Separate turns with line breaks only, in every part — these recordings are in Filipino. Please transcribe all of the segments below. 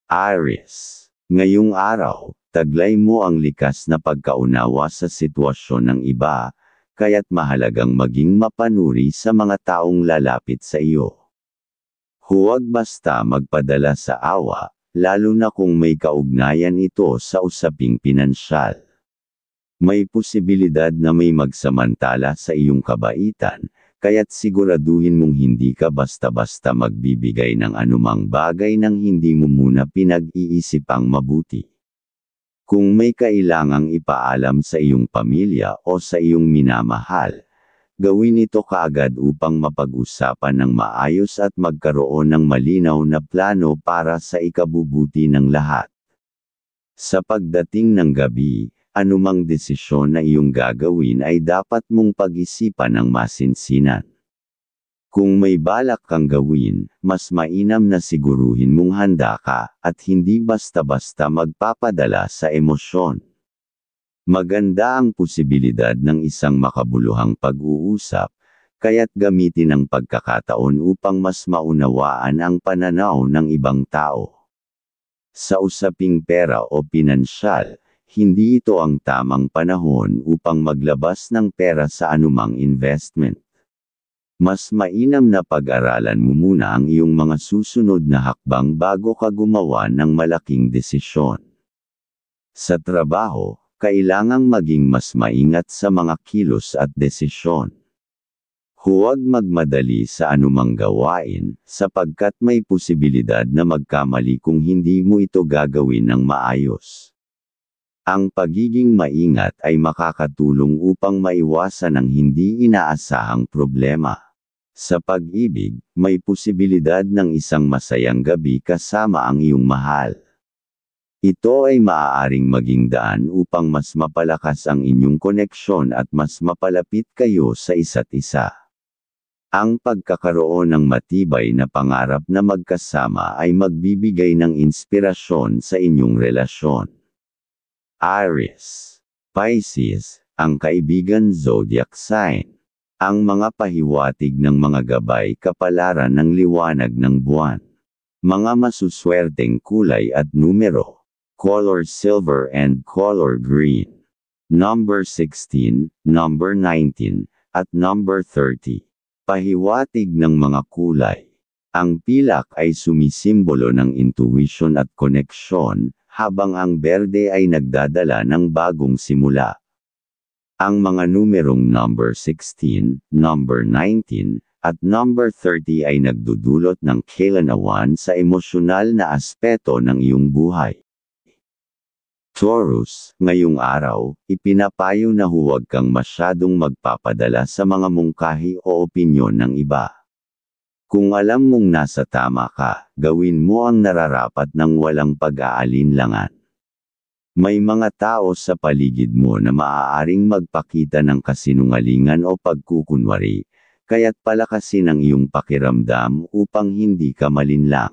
Aries. Ngayong araw, taglay mo ang likas na pagkaunawa sa sitwasyon ng iba, kaya't mahalagang maging mapanuri sa mga taong lalapit sa iyo. Huwag basta magpadala sa awa, lalo na kung may kaugnayan ito sa usaping pinansyal. May posibilidad na may magsamantala sa iyong kabaitan, kaya't siguraduhin mong hindi ka basta-basta magbibigay ng anumang bagay nang hindi mo muna pinag-iisipang mabuti. Kung may kailangang ipaalam sa iyong pamilya o sa iyong minamahal, gawin ito kaagad upang mapag-usapan ng maayos at magkaroon ng malinaw na plano para sa ikabubuti ng lahat. Sa pagdating ng gabi, anumang desisyon na iyong gagawin ay dapat mong pag-isipan ng masinsinan. Kung may balak kang gawin, mas mainam na siguruhin mong handa ka, at hindi basta-basta magpapadala sa emosyon. Maganda ang posibilidad ng isang makabuluhang pag-uusap, kaya't gamitin ang pagkakataon upang mas maunawaan ang pananaw ng ibang tao. Sa usaping pera o pinansyal, hindi ito ang tamang panahon upang maglabas ng pera sa anumang investment. Mas mainam na pag-aralan mo muna ang iyong mga susunod na hakbang bago ka gumawa ng malaking desisyon. Sa trabaho, kailangang maging mas maingat sa mga kilos at desisyon. Huwag magmadali sa anumang gawain, sapagkat may posibilidad na magkamali kung hindi mo ito gagawin ng maayos. Ang pagiging maingat ay makakatulong upang maiwasan ang hindi inaasahang problema. Sa pag-ibig, may posibilidad ng isang masayang gabi kasama ang iyong mahal. Ito ay maaaring maging daan upang mas mapalakas ang inyong koneksyon at mas mapalapit kayo sa isa't isa. Ang pagkakaroon ng matibay na pangarap na magkasama ay magbibigay ng inspirasyon sa inyong relasyon. Aries. Pisces, ang kaibigan zodiac sign. Ang mga pahiwatig ng mga gabay kapalaran ng liwanag ng buwan. Mga masuswerteng kulay at numero. Color silver and color green. Number 16, number 19, at number 30. Pahiwatig ng mga kulay. Ang pilak ay sumisimbolo ng intuition at koneksyon, habang ang berde ay nagdadala ng bagong simula. Ang mga numerong number 16, number 19, at number 30 ay nagdudulot ng kailanawan sa emosyonal na aspeto ng iyong buhay. Taurus, ngayong araw, ipinapayo na huwag kang masyadong magpapadala sa mga mungkahi o opinyon ng iba. Kung alam mong nasa tama ka, gawin mo ang nararapat ng walang pag-aalinlangan. May mga tao sa paligid mo na maaaring magpakita ng kasinungalingan o pagkukunwari, kaya't palakasin ang iyong pakiramdam upang hindi ka malinlang.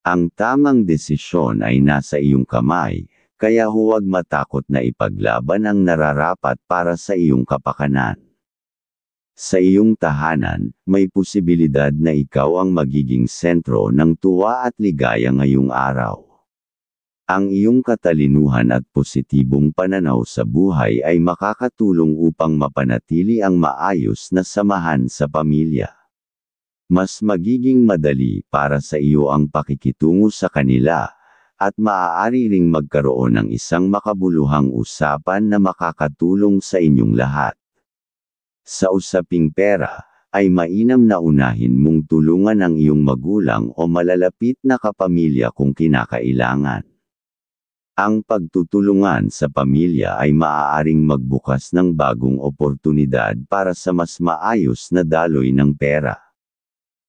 Ang tamang desisyon ay nasa iyong kamay, kaya huwag matakot na ipaglaban ang nararapat para sa iyong kapakanan. Sa iyong tahanan, may posibilidad na ikaw ang magiging sentro ng tuwa at ligaya ngayong araw. Ang iyong katalinuhan at positibong pananaw sa buhay ay makakatulong upang mapanatili ang maayos na samahan sa pamilya. Mas magiging madali para sa iyo ang pakikitungo sa kanila, at maaari ring magkaroon ng isang makabuluhang usapan na makakatulong sa inyong lahat. Sa usaping pera, ay mainam na unahin mong tulungan ang iyong magulang o malalapit na kapamilya kung kinakailangan. Ang pagtutulungan sa pamilya ay maaaring magbukas ng bagong oportunidad para sa mas maayos na daloy ng pera.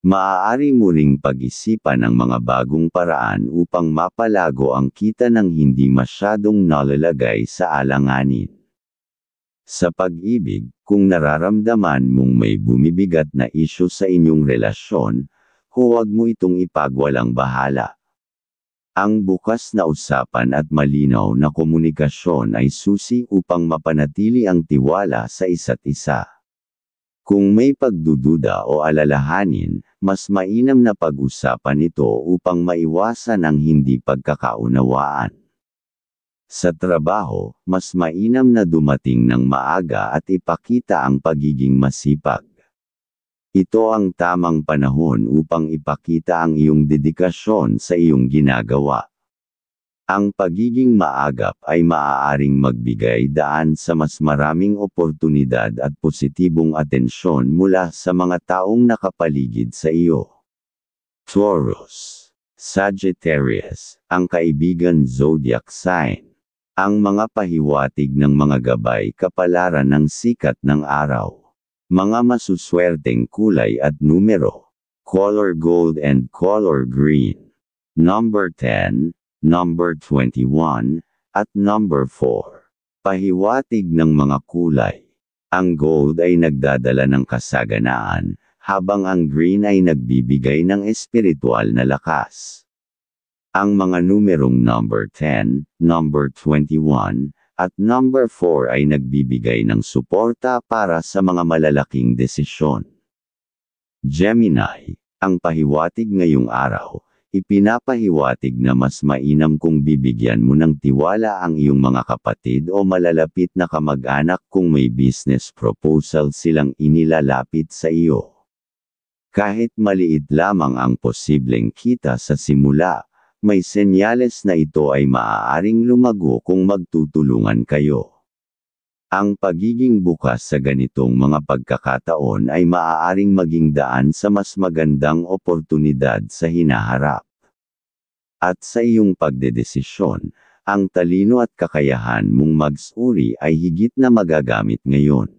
Maaari mo ring pag-isipan ang mga bagong paraan upang mapalago ang kita ng hindi masyadong nalalagay sa alanganin. Sa pag-ibig, kung nararamdaman mong may bumibigat na isyu sa inyong relasyon, huwag mo itong ipagwalang bahala. Ang bukas na usapan at malinaw na komunikasyon ay susi upang mapanatili ang tiwala sa isa't isa. Kung may pagdududa o alalahanin, mas mainam na pag-usapan ito upang maiwasan ang hindi pagkakaunawaan. Sa trabaho, mas mainam na dumating ng maaga at ipakita ang pagiging masipag. Ito ang tamang panahon upang ipakita ang iyong dedikasyon sa iyong ginagawa. Ang pagiging maagap ay maaaring magbigay daan sa mas maraming oportunidad at positibong atensyon mula sa mga taong nakapaligid sa iyo. Taurus, Sagittarius, ang kaibigan zodiac sign. Ang mga pahiwatig ng mga gabay kapalaran ng sikat ng araw. Mga masuswerteng kulay at numero. Color gold and color green. Number 10. Number 21, at number 4. Pahiwatig ng mga kulay. Ang gold ay nagdadala ng kasaganaan, habang ang green ay nagbibigay ng espiritual na lakas. Ang mga numerong number 10, number 21, at number 4 ay nagbibigay ng suporta para sa mga malalaking desisyon. Gemini, ang pahiwatig ngayong araw, ipinapahiwatig na mas mainam kung bibigyan mo ng tiwala ang iyong mga kapatid o malalapit na kamag-anak kung may business proposal silang inilalapit sa iyo. Kahit maliit lamang ang posibleng kita sa simula, may senyales na ito ay maaaring lumago kung magtutulungan kayo. Ang pagiging bukas sa ganitong mga pagkakataon ay maaaring maging daan sa mas magandang oportunidad sa hinaharap. At sa iyong pagdedesisyon, ang talino at kakayahan mong magsuri ay higit na magagamit ngayon.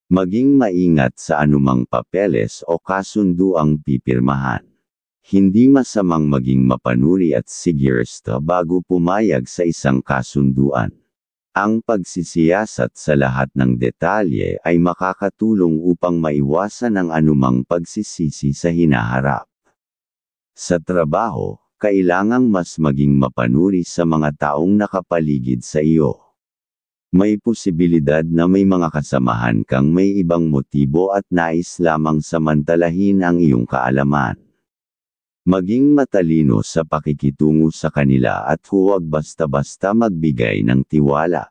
Maging maingat sa anumang papeles o kasunduang pipirmahan. Hindi masamang maging mapanuri at sigurista bago pumayag sa isang kasunduan. Ang pagsisiyasat sa lahat ng detalye ay makakatulong upang maiwasan ang anumang pagsisisi sa hinaharap. Sa trabaho, kailangang mas maging mapanuri sa mga taong nakapaligid sa iyo. May posibilidad na may mga kasamahan kang may ibang motibo at nais lamang samantalahin ang iyong kaalaman. Maging matalino sa pakikitungo sa kanila at huwag basta-basta magbigay ng tiwala.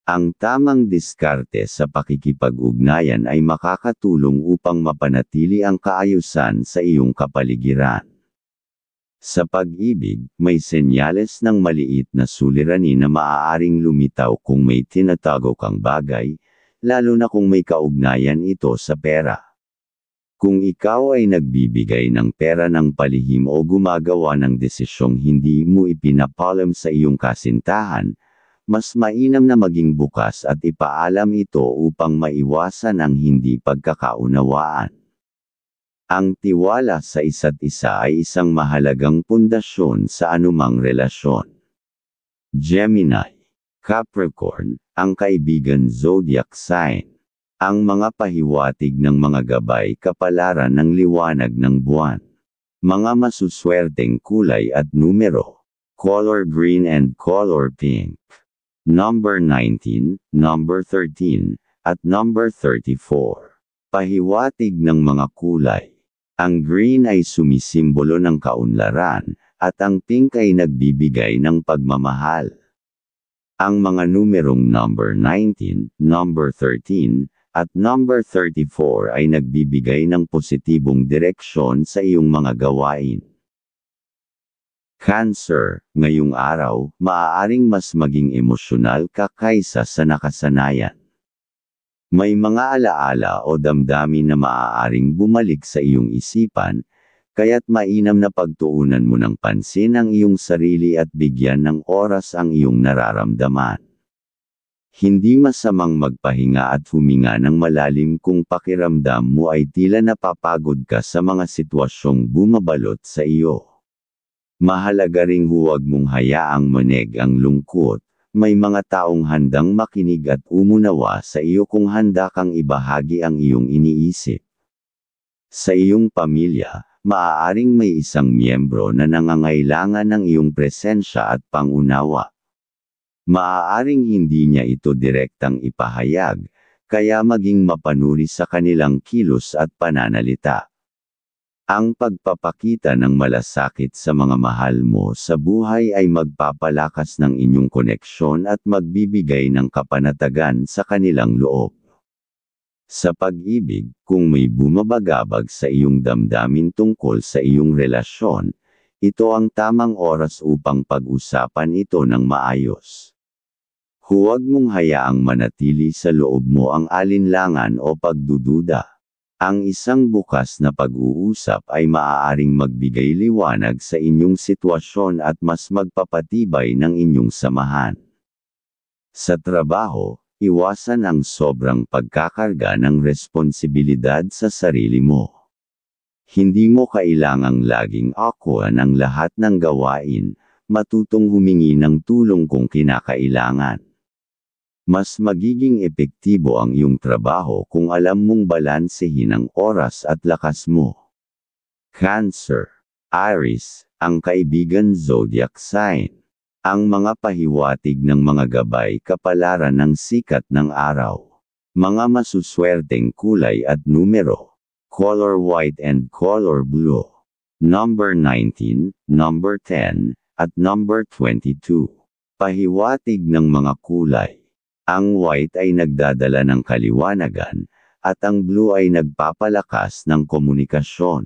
Ang tamang diskarte sa pakikipag-ugnayan ay makakatulong upang mapanatili ang kaayusan sa iyong kapaligiran. Sa pag-ibig, may senyales ng maliit na suliranin na maaaring lumitaw kung may tinatago kang bagay, lalo na kung may kaugnayan ito sa pera. Kung ikaw ay nagbibigay ng pera ng palihim o gumagawa ng desisyong hindi mo ipinapalam sa iyong kasintahan, mas mainam na maging bukas at ipaalam ito upang maiwasan ang hindi pagkakaunawaan. Ang tiwala sa isa't isa ay isang mahalagang pundasyon sa anumang relasyon. Gemini, Capricorn, ang kaibigan zodiac sign. Ang mga pahiwatig ng mga gabay kapalaran ng liwanag ng buwan. Mga masuswerteng kulay at numero. Color green and color pink. Number 19, number 13, at number 34. Pahiwatig ng mga kulay. Ang green ay sumisimbolo ng kaunlaran, at ang pink ay nagbibigay ng pagmamahal. Ang mga numerong number 19, number 13, at number 34 ay nagbibigay ng positibong direksyon sa iyong mga gawain. Cancer, ngayong araw, maaaring mas maging emosyonal ka kaysa sa nakasanayan. May mga alaala o damdamin na maaaring bumalik sa iyong isipan, kaya't mainam na pagtuunan mo ng pansin ang iyong sarili at bigyan ng oras ang iyong nararamdaman. Hindi masamang magpahinga at huminga ng malalim kung pakiramdam mo ay tila napapagod ka sa mga sitwasyong bumabalot sa iyo. Mahalaga ring huwag mong hayaang manig ang lungkot, may mga taong handang makinig at umunawa sa iyo kung handa kang ibahagi ang iyong iniisip. Sa iyong pamilya, maaaring may isang miyembro na nangangailangan ng iyong presensya at pangunawa. Maaaring hindi niya ito direktang ipahayag, kaya maging mapanuri sa kanilang kilos at pananalita. Ang pagpapakita ng malasakit sa mga mahal mo sa buhay ay magpapalakas ng inyong koneksyon at magbibigay ng kapanatagan sa kanilang loob. Sa pag-ibig, kung may bumabagabag sa iyong damdamin tungkol sa iyong relasyon, ito ang tamang oras upang pag-usapan ito ng maayos. Huwag mong hayaang manatili sa loob mo ang alinlangan o pagdududa. Ang isang bukas na pag-uusap ay maaaring magbigay liwanag sa inyong sitwasyon at mas magpapatibay ng inyong samahan. Sa trabaho, iwasan ang sobrang pagkakarga ng responsibilidad sa sarili mo. Hindi mo kailangang laging akuan ang lahat ng gawain, matutong humingi ng tulong kung kinakailangan. Mas magiging epektibo ang iyong trabaho kung alam mong balansehin ang oras at lakas mo. Cancer, Aries, ang kaibigan zodiac sign. Ang mga pahiwatig ng mga gabay kapalaran ng sikat ng araw. Mga masuswerteng kulay at numero. Color white and color blue. Number 19, number 10, at number 22. Pahiwatig ng mga kulay. Ang white ay nagdadala ng kaliwanagan, at ang blue ay nagpapalakas ng komunikasyon.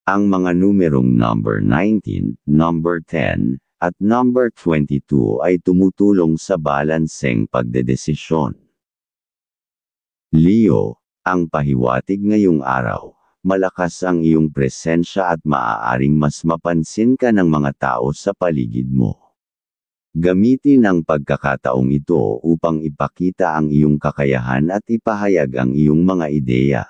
Ang mga numerong number 19, number 10, at number 22 ay tumutulong sa balanseng pagdedesisyon. Leo, ang pahiwatig ngayong araw, malakas ang iyong presensya at maaaring mas mapansin ka ng mga tao sa paligid mo. Gamitin ang pagkakataong ito upang ipakita ang iyong kakayahan at ipahayag ang iyong mga ideya.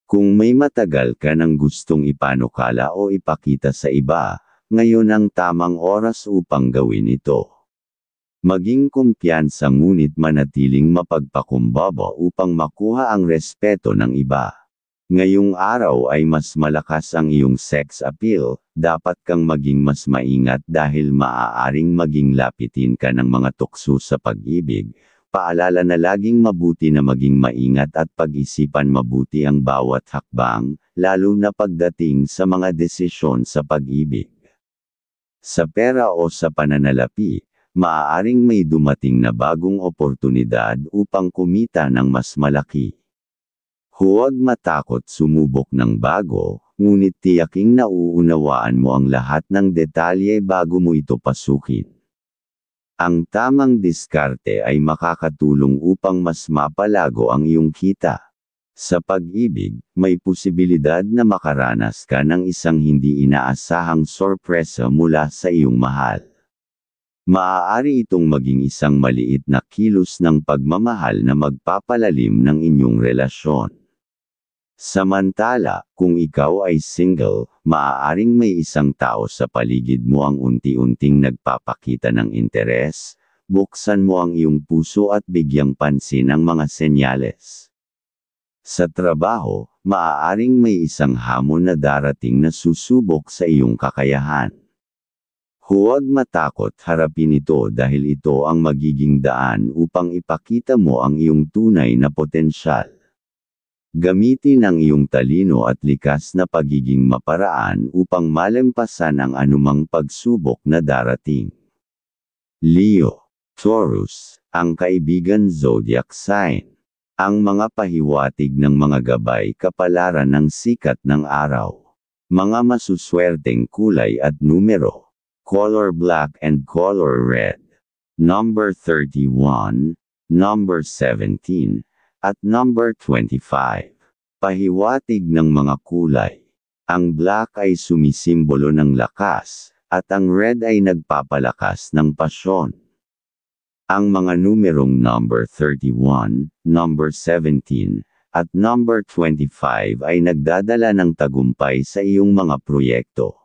Kung may matagal ka nang gustong ipanukala o ipakita sa iba, ngayon ang tamang oras upang gawin ito. Maging kumpiyansa ngunit manatiling mapagpakumbaba upang makuha ang respeto ng iba. Ngayong araw ay mas malakas ang iyong sex appeal, dapat kang maging mas maingat dahil maaaring maging lapitin ka ng mga tukso sa pag-ibig. Paalala na laging mabuti na maging maingat at pag-isipan mabuti ang bawat hakbang, lalo na pagdating sa mga desisyon sa pag-ibig. Sa pera o sa pananalapi, maaaring may dumating na bagong oportunidad upang kumita ng mas malaki. Huwag matakot sumubok ng bago, ngunit tiyaking nauunawaan mo ang lahat ng detalye bago mo ito pasukin. Ang tamang diskarte ay makakatulong upang mas mapalago ang iyong kita. Sa pag-ibig, may posibilidad na makaranas ka ng isang hindi inaasahang sorpresa mula sa iyong mahal. Maaari itong maging isang maliit na kilos ng pagmamahal na magpapalalim ng inyong relasyon. Samantala, kung ikaw ay single, maaaring may isang tao sa paligid mo ang unti-unting nagpapakita ng interes, buksan mo ang iyong puso at bigyang pansin ang mga senyales. Sa trabaho, maaaring may isang hamon na darating na susubok sa iyong kakayahan. Huwag matakot harapin ito dahil ito ang magiging daan upang ipakita mo ang iyong tunay na potensyal. Gamitin ang iyong talino at likas na pagiging maparaan upang malampasan ang anumang pagsubok na darating. Leo, Taurus, ang kaibigan zodiac sign. Ang mga pahiwatig ng mga gabay kapalaran ng sikat ng araw. Mga masuswerteng kulay at numero. Color black and color red. Number 31, number 17, at number 25. Pahiwatig ng mga kulay. Ang black ay sumisimbolo ng lakas, at ang red ay nagpapalakas ng pasyon. Ang mga numerong number 31, number 17, at number 25 ay nagdadala ng tagumpay sa iyong mga proyekto.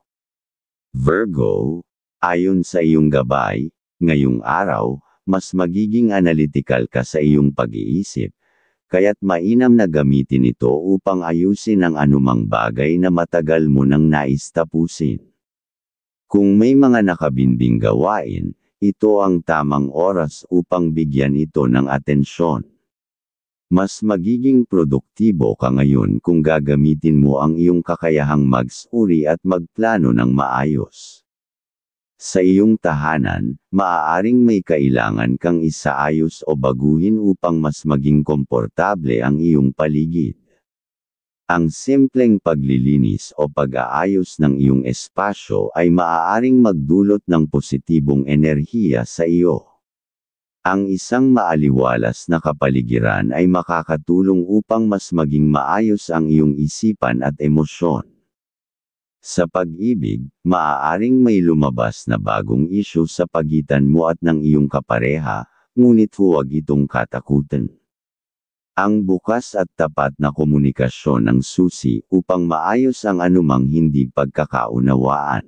Virgo, ayon sa iyong gabay, ngayong araw, mas magiging analytical ka sa iyong pag-iisip, kaya't mainam na gamitin ito upang ayusin ang anumang bagay na matagal mo nang nais tapusin. Kung may mga nakabinding gawain, ito ang tamang oras upang bigyan ito ng atensyon. Mas magiging produktibo ka ngayon kung gagamitin mo ang iyong kakayahang magsuri at magplano ng maayos. Sa iyong tahanan, maaaring may kailangan kang isaayos o baguhin upang mas maging komportable ang iyong paligid. Ang simpleng paglilinis o pag-aayos ng iyong espasyo ay maaaring magdulot ng positibong enerhiya sa iyo. Ang isang maaliwalas na kapaligiran ay makakatulong upang mas maging maayos ang iyong isipan at emosyon. Sa pag-ibig, maaaring may lumabas na bagong isyu sa pagitan mo at ng iyong kapareha, ngunit huwag itong katakutan. Ang bukas at tapat na komunikasyon ang susi upang maayos ang anumang hindi pagkakaunawaan.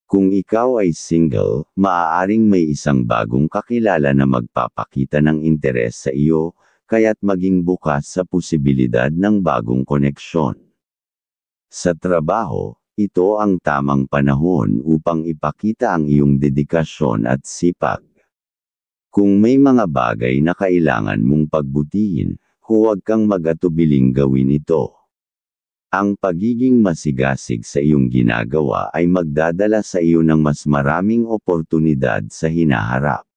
Kung ikaw ay single, maaaring may isang bagong kakilala na magpapakita ng interes sa iyo, kaya't maging bukas sa posibilidad ng bagong koneksyon. Sa trabaho, ito ang tamang panahon upang ipakita ang iyong dedikasyon at sipag. Kung may mga bagay na kailangan mong pagbutihin, huwag kang mag-atubiling gawin ito. Ang pagiging masigasig sa iyong ginagawa ay magdadala sa iyo ng mas maraming oportunidad sa hinaharap.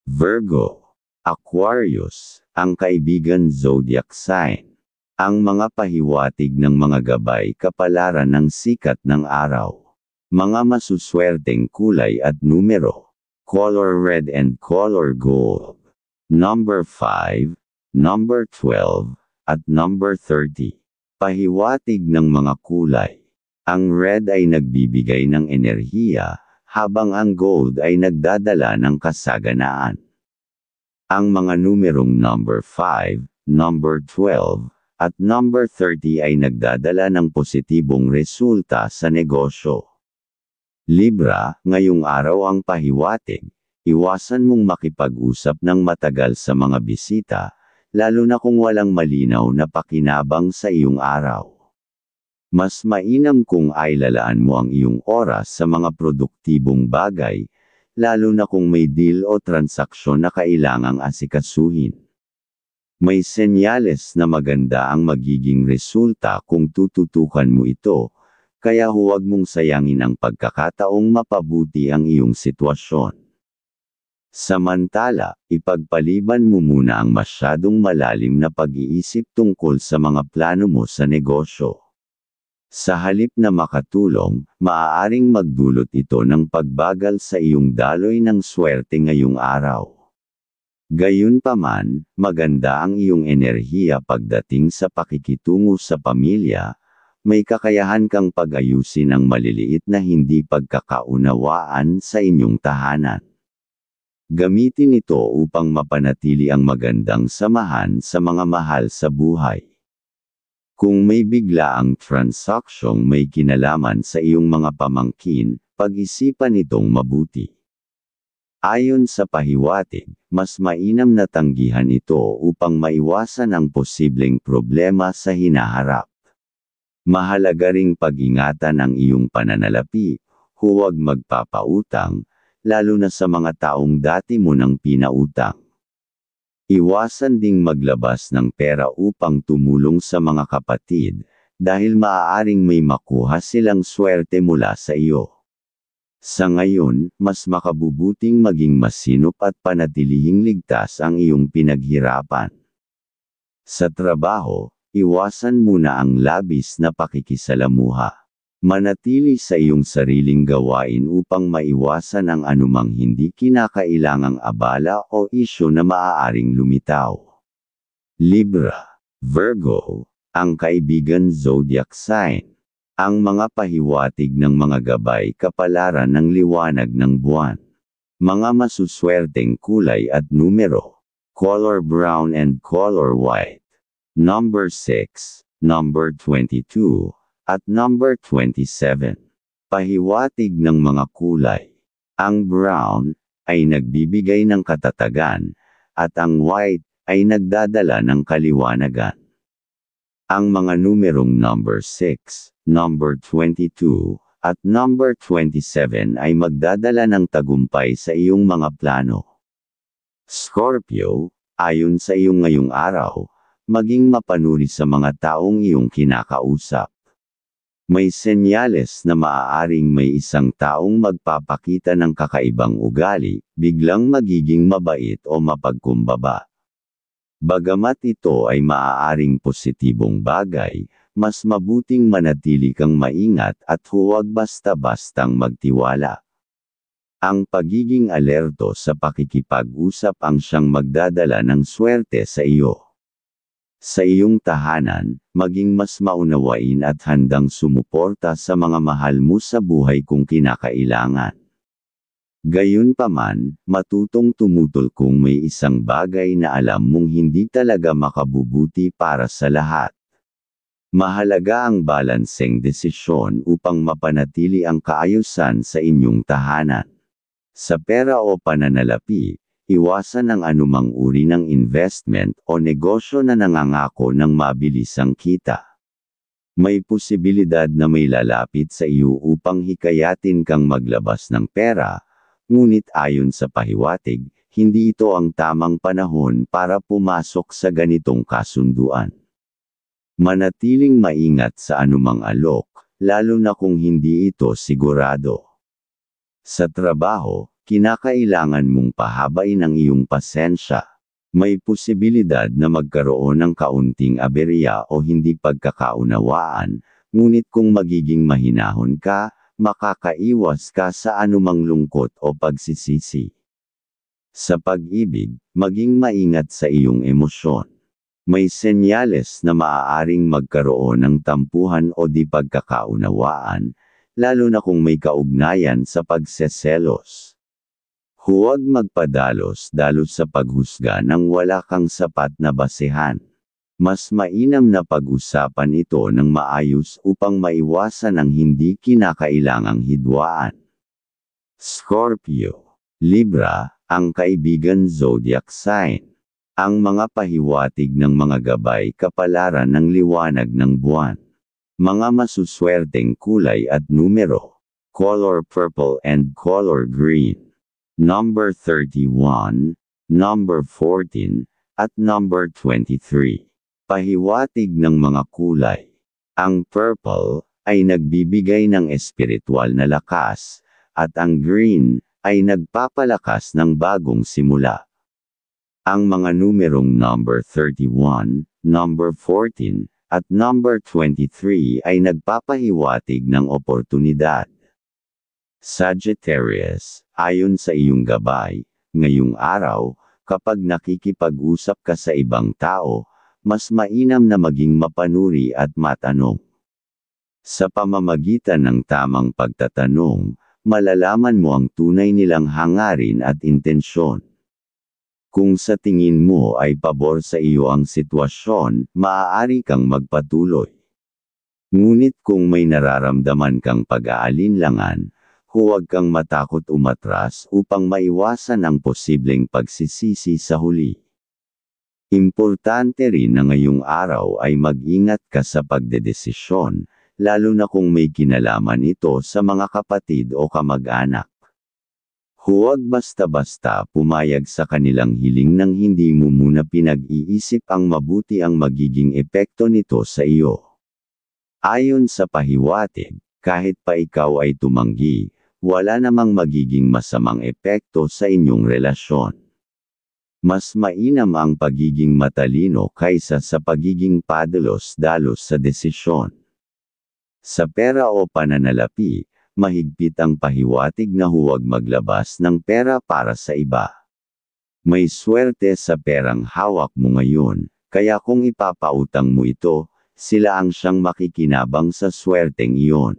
Virgo, Aquarius, ang kaibigan zodiac sign. Ang mga pahiwatig ng mga gabay kapalaran ng sikat ng araw. Mga masuswerteng kulay at numero. Color red and color gold. Number 5, number 12, at number 30. Pahiwatig ng mga kulay. Ang red ay nagbibigay ng enerhiya, habang ang gold ay nagdadala ng kasaganaan. Ang mga numerong number 5, number 12, at number 30 ay nagdadala ng positibong resulta sa negosyo. Libra, ngayong araw ang pahiwatig, iwasan mong makipag-usap ng matagal sa mga bisita, lalo na kung walang malinaw na pakinabang sa iyong araw. Mas mainam kung ay lalaan mo ang iyong oras sa mga produktibong bagay, lalo na kung may deal o transaksyon na kailangang asikasuhin. May senyales na maganda ang magiging resulta kung tututukan mo ito, kaya huwag mong sayangin ang pagkakataong mapabuti ang iyong sitwasyon. Samantala, ipagpaliban mo muna ang masyadong malalim na pag-iisip tungkol sa mga plano mo sa negosyo. Sa halip na makatulong, maaaring magdulot ito ng pagbagal sa iyong daloy ng swerte ngayong araw. Gayunpaman, maganda ang iyong enerhiya pagdating sa pakikitungo sa pamilya, may kakayahan kang pag-ayusin ang maliliit na hindi pagkakaunawaan sa inyong tahanan. Gamitin ito upang mapanatili ang magandang samahan sa mga mahal sa buhay. Kung may biglaang transaksyong may kinalaman sa iyong mga pamangkin, pag-isipan itong mabuti. Ayon sa pahiwatig, mas mainam na tanggihan ito upang maiwasan ang posibleng problema sa hinaharap. Mahalaga ring pag-ingatan ang iyong pananalapi, huwag magpapautang, lalo na sa mga taong dati mo nang pinautang. Iwasan ding maglabas ng pera upang tumulong sa mga kapatid, dahil maaaring may makuha silang swerte mula sa iyo. Sa ngayon, mas makabubuting maging masinop at panatilihing ligtas ang iyong pinaghirapan. Sa trabaho, iwasan muna ang labis na pakikisalamuha. Manatili sa iyong sariling gawain upang maiwasan ang anumang hindi kinakailangang abala o isyu na maaaring lumitaw. Libra, Virgo, ang kaibigan zodiac sign. Ang mga pahiwatig ng mga gabay kapalaran ng liwanag ng buwan. Mga masuswerteng kulay at numero. Color brown and color white. Number 6, number 22. At number 27. Pahiwatig ng mga kulay. Ang brown ay nagbibigay ng katatagan, at ang white ay nagdadala ng kaliwanagan. Ang mga numerong number 6, number 22, at number 27 ay magdadala ng tagumpay sa iyong mga plano. Scorpio, Ayon sa iyong ngayong araw, maging mapanuri sa mga taong iyong kinakausap. May senyales na maaaring may isang taong magpapakita ng kakaibang ugali, biglang magiging mabait o mapagkumbaba. Bagamat ito ay maaaring positibong bagay, mas mabuting manatili kang maingat at huwag basta-bastang magtiwala. Ang pagiging alerto sa pakikipag-usap ang siyang magdadala ng swerte sa iyo. Sa iyong tahanan, maging mas maunawain at handang sumuporta sa mga mahal mo sa buhay kung kinakailangan. Gayunpaman, matutong tumutol kung may isang bagay na alam mong hindi talaga makabubuti para sa lahat. Mahalaga ang balanseng desisyon upang mapanatili ang kaayusan sa inyong tahanan. Sa pera o pananalapi, iwasan ang anumang uri ng investment o negosyo na nangangako ng mabilisang kita. May posibilidad na may lalapit sa iyo upang hikayatin kang maglabas ng pera, ngunit ayon sa pahiwatig, hindi ito ang tamang panahon para pumasok sa ganitong kasunduan. Manatiling maingat sa anumang alok, lalo na kung hindi ito sigurado. Sa trabaho, kinakailangan mong pahabain ang iyong pasensya. May posibilidad na magkaroon ng kaunting aberya o hindi pagkakaunawaan, ngunit kung magiging mahinahon ka, makakaiwas ka sa anumang lungkot o pagsisisi. Sa pag-ibig, maging maingat sa iyong emosyon. May senyales na maaaring magkaroon ng tampuhan o di pagkakaunawaan, lalo na kung may kaugnayan sa pagseselos. Huwag magpadalos-dalos sa paghusga nang wala kang sapat na basehan. Mas mainam na pag-usapan ito ng maayos upang maiwasan ang hindi kinakailangang hidwaan. Scorpio, Libra, ang kaibigan zodiac sign. Ang mga pahiwatig ng mga gabay kapalaran ng liwanag ng buwan. Mga masuswerteng kulay at numero. Color purple and color green. Number 31, number 14, at number 23. Pahiwatig ng mga kulay. Ang purple ay nagbibigay ng espiritual na lakas, at ang green ay nagpapalakas ng bagong simula. Ang mga numerong number 31, number 14, at number 23 ay nagpapahiwatig ng oportunidad. Sagittarius, ayon sa iyong gabay, ngayong araw, kapag nakikipag-usap ka sa ibang tao, mas mainam na maging mapanuri at matanong. Sa pamamagitan ng tamang pagtatanong, malalaman mo ang tunay nilang hangarin at intensyon. Kung sa tingin mo ay pabor sa iyo ang sitwasyon, maaari kang magpatuloy. Ngunit kung may nararamdaman kang pag-aalinlangan, huwag kang matakot umatras upang maiwasan ang posibleng pagsisisi sa huli. Importante rin na ngayong araw ay mag-ingat ka sa pagdedesisyon, lalo na kung may kinalaman ito sa mga kapatid o kamag-anak. Huwag basta-basta pumayag sa kanilang hiling nang hindi mo muna pinag-iisip ang mabuti ang magiging epekto nito sa iyo. Ayon sa pahiwatig, kahit pa ikaw ay tumanggi, wala namang magiging masamang epekto sa inyong relasyon. Mas mainam ang pagiging matalino kaysa sa pagiging padalos-dalos sa desisyon. Sa pera o pananalapi, mahigpit ang pahiwatig na huwag maglabas ng pera para sa iba. May swerte sa perang hawak mo ngayon, kaya kung ipapautang mo ito, sila ang siyang makikinabang sa swerteng iyon.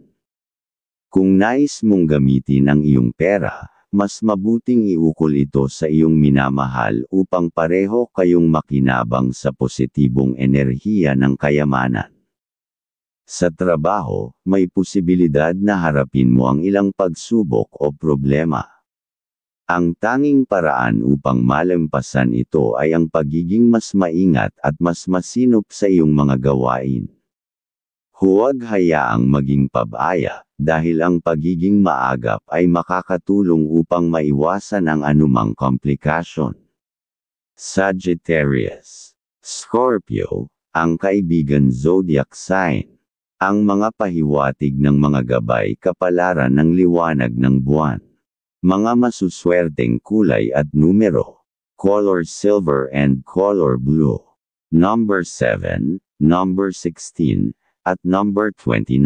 Kung nais mong gamitin ang iyong pera, mas mabuting iukol ito sa iyong minamahal upang pareho kayong makinabang sa positibong enerhiya ng kayamanan. Sa trabaho, may posibilidad na harapin mo ang ilang pagsubok o problema. Ang tanging paraan upang malampasan ito ay ang pagiging mas maingat at mas masinop sa iyong mga gawain. Huwag hayaang maging pabaya, dahil ang pagiging maagap ay makakatulong upang maiwasan ang anumang komplikasyon. Sagittarius. Scorpio, ang kaibigan zodiac sign. Ang mga pahiwatig ng mga gabay kapalaran ng liwanag ng buwan. Mga masuswerteng kulay at numero. Color silver and color blue. Number 7, number 16, at number 29.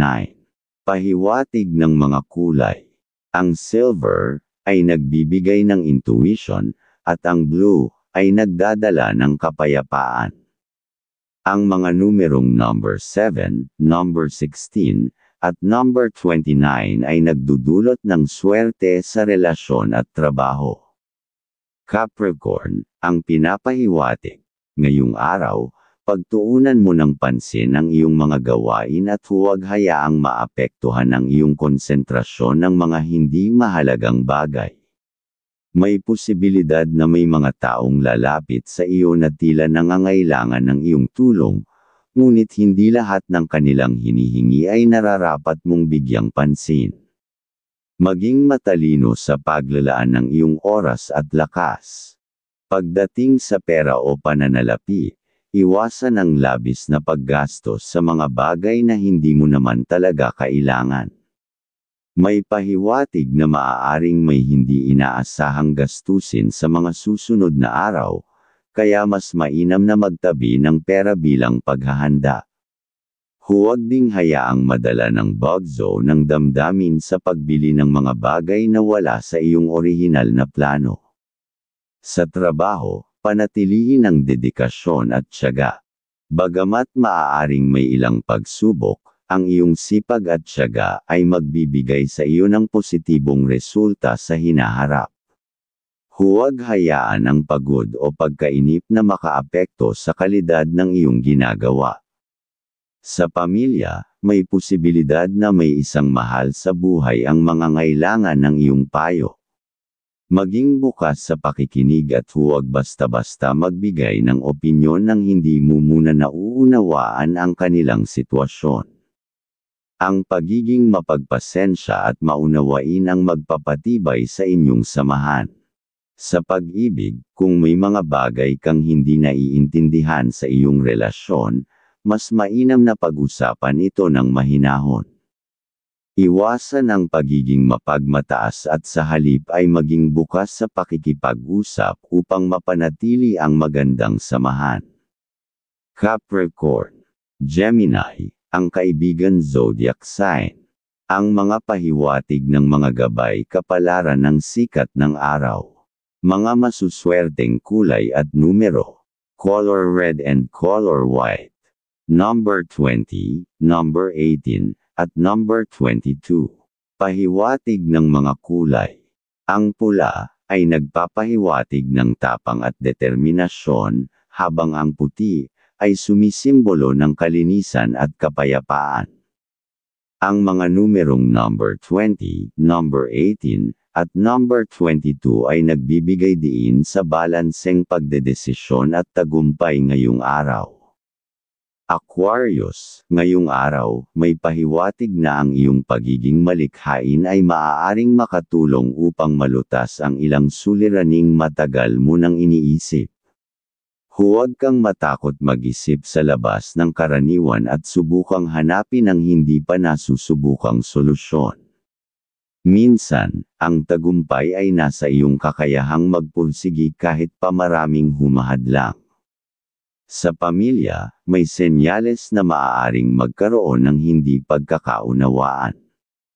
Pahiwatig ng mga kulay. Ang silver ay nagbibigay ng intuition, at ang blue ay nagdadala ng kapayapaan. Ang mga numerong number 7, number 16, at number 29 ay nagdudulot ng swerte sa relasyon at trabaho. Capricorn, ang pinapahiwatig. Ngayong araw, pagtuunan mo ng pansin ang iyong mga gawain at huwag hayaang maapektuhan ang iyong konsentrasyon ng mga hindi mahalagang bagay. May posibilidad na may mga taong lalapit sa iyo na tila nangangailangan ng iyong tulong, ngunit hindi lahat ng kanilang hinihingi ay nararapat mong bigyang pansin. Maging matalino sa paglalaan ng iyong oras at lakas. Pagdating sa pera o pananalapi, iwasan ang labis na paggastos sa mga bagay na hindi mo naman talaga kailangan. May pahiwatig na maaaring may hindi inaasahang gastusin sa mga susunod na araw, kaya mas mainam na magtabi ng pera bilang paghahanda. Huwag ding hayaang madala ng bagyo ng damdamin sa pagbili ng mga bagay na wala sa iyong orihinal na plano. Sa trabaho, panatilihin ang dedikasyon at tiyaga. Bagamat maaaring may ilang pagsubok, ang iyong sipag at tiyaga ay magbibigay sa iyo ng positibong resulta sa hinaharap. Huwag hayaan ang pagod o pagkainip na makaapekto sa kalidad ng iyong ginagawa. Sa pamilya, may posibilidad na may isang mahal sa buhay ang mangangailangan ng iyong payo. Maging bukas sa pakikinig at huwag basta-basta magbigay ng opinyon nang hindi mo muna nauunawaan ang kanilang sitwasyon. Ang pagiging mapagpasensya at maunawain ang magpapatibay sa inyong samahan. Sa pag-ibig, kung may mga bagay kang hindi naiintindihan sa iyong relasyon, mas mainam na pag-usapan ito ng mahinahon. Iwasan ang pagiging mapagmataas at sa halip ay maging bukas sa pakikipag-usap upang mapanatili ang magandang samahan. Capricorn. Gemini, ang kaibigan zodiac sign. Ang mga pahiwatig ng mga gabay kapalaran ng sikat ng araw. Mga masuswerteng kulay at numero. Color red and color white. Number 20, number 18, at number 22. Pahiwatig ng mga kulay. Ang pula ay nagpapahiwatig ng tapang at determinasyon, habang ang puti ay sumisimbolo ng kalinisan at kapayapaan. Ang mga numerong number 20, number 18, at number 22 ay nagbibigay diin sa balanseng pagdedesisyon at tagumpay ngayong araw. Aquarius, ngayong araw, may pahiwatig na ang iyong pagiging malikhain ay maaaring makatulong upang malutas ang ilang suliraning matagal mo nang iniisip. Huwag kang matakot mag-isip sa labas ng karaniwan at subukang hanapin ang hindi pa nasusubukang solusyon. Minsan, ang tagumpay ay nasa iyong kakayahang magpursigi kahit pa maraming humahadlang. Sa pamilya, may senyales na maaaring magkaroon ng hindi pagkakaunawaan.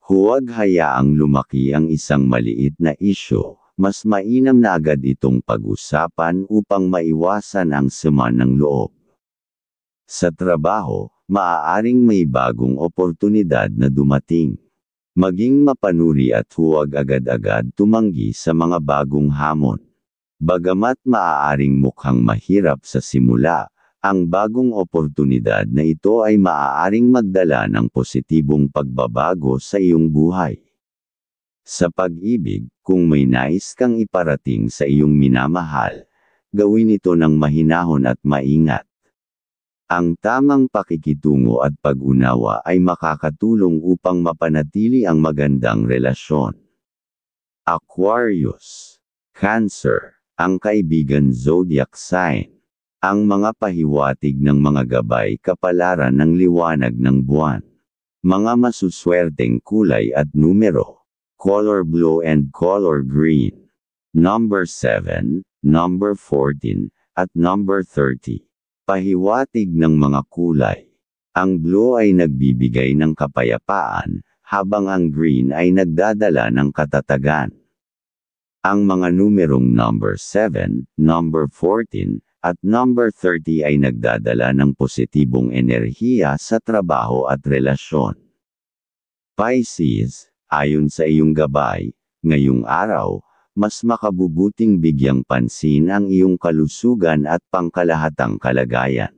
Huwag hayaang lumaki ang isang maliit na isyu. Mas mainam na agad itong pag-usapan upang maiwasan ang sama ng loob. Sa trabaho, maaaring may bagong oportunidad na dumating. Maging mapanuri at huwag agad-agad tumanggi sa mga bagong hamon. Bagamat maaaring mukhang mahirap sa simula, ang bagong oportunidad na ito ay maaaring magdala ng positibong pagbabago sa iyong buhay. Sa pag-ibig, kung may nais kang iparating sa iyong minamahal, gawin ito ng mahinahon at maingat. Ang tamang pakikitungo at pag-unawa ay makakatulong upang mapanatili ang magandang relasyon. Aquarius. Cancer. ang kaibigan zodiac sign. Ang mga pahiwatig ng mga gabay kapalaran ng liwanag ng buwan. Mga masuswerteng kulay at numero. Color blue and color green. Number 7, number 14, at number 30. Pahiwatig ng mga kulay. Ang blue ay nagbibigay ng kapayapaan, habang ang green ay nagdadala ng katatagan. Ang mga numerong number 7, number 14, at number 30 ay nagdadala ng positibong enerhiya sa trabaho at relasyon. Pisces, ayon sa iyong gabay, ngayong araw, mas makabubuting bigyang pansin ang iyong kalusugan at pangkalahatang kalagayan.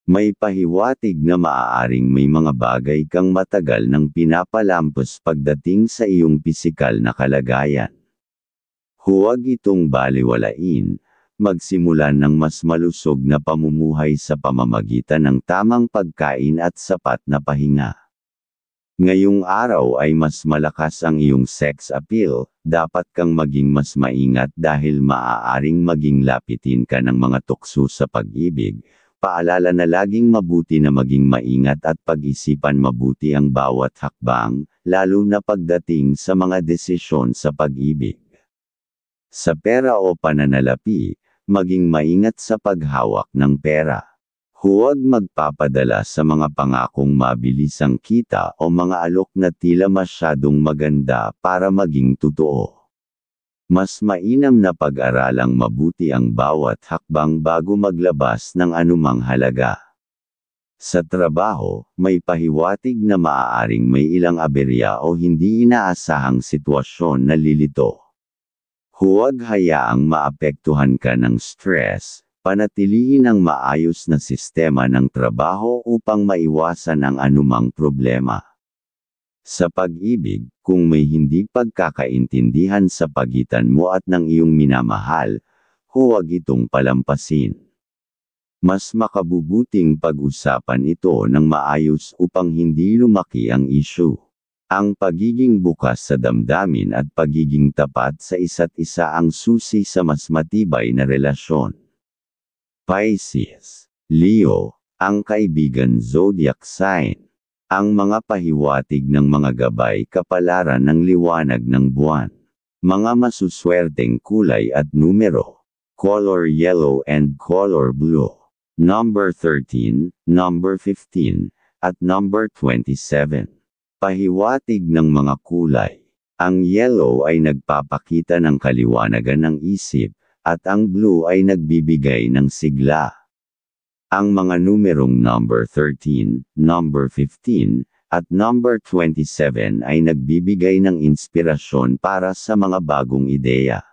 May pahiwatig na maaaring may mga bagay kang matagal nang pinapalampas pagdating sa iyong pisikal na kalagayan. Huwag itong baliwalain. Magsimulan ng mas malusog na pamumuhay sa pamamagitan ng tamang pagkain at sapat na pahinga. Ngayong araw ay mas malakas ang iyong sex appeal, dapat kang maging mas maingat dahil maaaring maging lapitin ka ng mga tukso sa pag-ibig. Paalala na laging mabuti na maging maingat at pag-isipan mabuti ang bawat hakbang, lalo na pagdating sa mga desisyon sa pag-ibig. Sa pera o pananalapi, maging maingat sa paghawak ng pera. Huwag magpapadala sa mga pangakong mabilisang kita o mga alok na tila masyadong maganda para maging totoo. Mas mainam na pag-aralang mabuti ang bawat hakbang bago maglabas ng anumang halaga. Sa trabaho, may pahiwatig na maaaring may ilang aberya o hindi inaasahang sitwasyon na lilito. Huwag hayaang maapektuhan ka ng stress, panatilihin ang maayos na sistema ng trabaho upang maiwasan ang anumang problema. Sa pag-ibig, kung may hindi pagkakaintindihan sa pagitan mo at ng iyong minamahal, huwag itong palampasin. Mas makabubuting pag-usapan ito ng maayos upang hindi lumaki ang issue. Ang pagiging bukas sa damdamin at pagiging tapat sa isa't isa ang susi sa mas matibay na relasyon. Pisces, Leo, ang kaibigan zodiac sign. Ang mga pahiwatig ng mga gabay kapalaran ng liwanag ng buwan. Mga masuswerteng kulay at numero. Color yellow and color blue. Number 13, number 15, at number 27. Pahiwatig ng mga kulay. Ang yellow ay nagpapakita ng kaliwanagan ng isip, at ang blue ay nagbibigay ng sigla. Ang mga numerong number 13, number 15, at number 27 ay nagbibigay ng inspirasyon para sa mga bagong ideya.